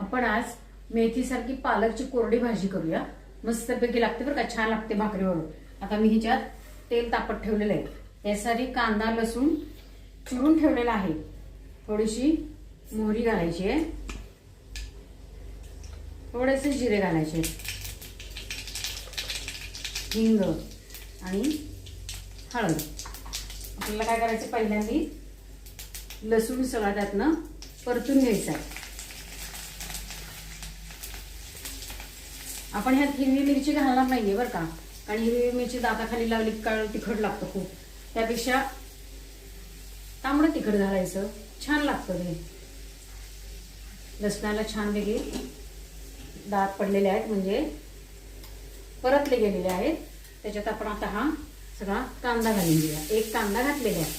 आपण आज मेथीसारखी पालकची कोरडी भाजी करूया। मस्तपैकी लागते बरं का, छान लागते भाकरीवर। आता मी ह्याच्यात तेल तापत ठेवलेलं आहे। त्यासाठी कांदा लसूण चिरून ठेवलेला आहे। थोडीशी मोहरी घालायची आहे, थोडेसे जिरे घालायचे, हिंग आणि हळद। आपल्याला काय करायचं, पहिल्यांदा लसूण सगळा त्यातनं परतून घ्यायचा आहे। आपण ह्यात हिरवी मिरची घालणार नाहीये बरं का, कारण हिरवी मिरची दाताखाली लावली काळ तिखट लागतं खूप। त्यापेक्षा तांबडं तिखट घालायचं, छान लागतं ते। लसणाला छान वेगळे दात पडलेले आहेत, म्हणजे परतले गेलेले आहेत। त्याच्यात आपण आता हा सगळा कांदा घालून घेऊया। एक कांदा घातलेला आहे।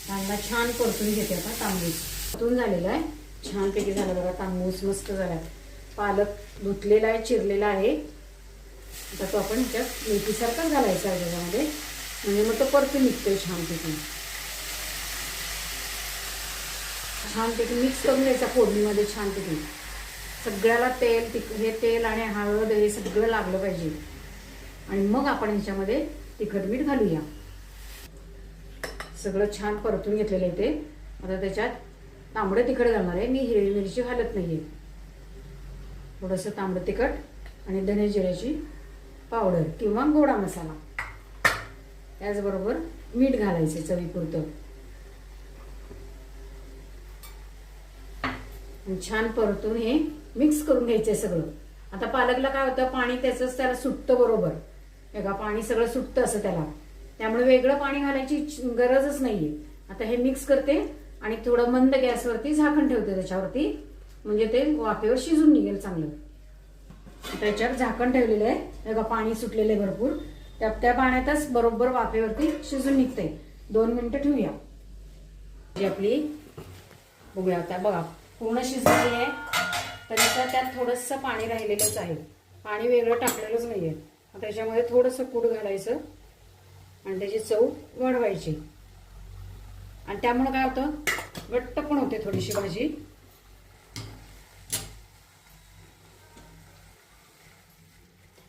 कांदा छान परतून घेते आता। तांबूस परतून झालेला आहे, छानपैकी झाला बघा, तांबूस मस्त झाला। पालक धुतलेला आहे, चिरलेला आहे। आता तो आपण ह्याच्यात मेथीसारखाच घालायचा आहे त्याच्यामध्ये, म्हणजे मग तो परतून निघतोय छानपैकी। छानपैकी मिक्स करून घ्यायचा फोडणीमध्ये छानपैकी। सगळ्याला तेल हे तेल आणि हळद हे सगळं लागलं पाहिजे। आणि मग आपण ह्याच्यामध्ये तिखट मीठ घालूया। सगळं छान परतून घेतलेलं आहे ते। आता त्याच्यात तांबडं तिखट घालणार आहे मी, हिरवी मिरची घालत नाहीये। थोडंसं तांबडं तिखट आणि धने जिऱ्याची पावडर किंवा गोडा मसाला, त्याचबरोबर मीठ घालायचे चवीपुरतं। छान परतून हे मिक्स करून घ्यायचंय सगळं। आता पालकला काय होतं, पाणी त्याचंच त्याला सुटतं बरोबर, बघा पाणी सगळं सुटतं असं त्याला, त्यामुळे वेगळं पाणी घालायची गरजच नाहीये। आता हे मिक्स करते आणि थोडं मंद गॅसवरती झाकण ठेवते त्याच्यावरती, म्हणजे ते वाफेवर शिजून निघेल चांगलं। त्याच्यावर झाकण ठेवलेलं आहे बघा, पाणी सुटलेलं आहे भरपूर, त्या पाण्यातच बरोबर वाफेवरती शिजून निघते। 2 मिनिटं ठेवूया। आपली बघूया आता, बघा पूर्ण शिजलेली आहे, तरी त्यात थोडंसं पाणी राहिलेलंच आहे। पाणी वेगळं टाकलेलंच नाहीये। त्याच्यामध्ये थोडंसं कूट घालायचं आणि त्याची चव वाढवायची, आणि त्यामुळे काय होतं, घट्ट पण होते थोडीशी भाजी।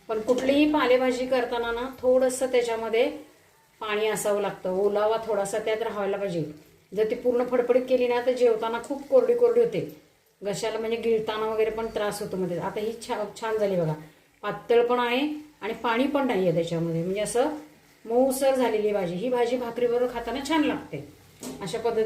पण कुठलीही पालेभाजी करताना ना थोडंसं त्याच्यामध्ये पाणी असावं लागतं, ओलावा थोडासा त्यात राहायला पाहिजे। जर ती पूर्ण फडफडीत केली ना तर जेवताना खूप कोरडी कोरडी होते, घशाला म्हणजे गिळताना वगैरे पण त्रास होतो मध्ये। आता ही छान झाली बघा, पातळ पण आहे आणि पाणी पण नाहीये त्याच्यामध्ये, म्हणजे असं मऊसर झालेली भाजी। ही भाजी भाकरीबरोबर खाताना छान लागते अशा पद्धतीने।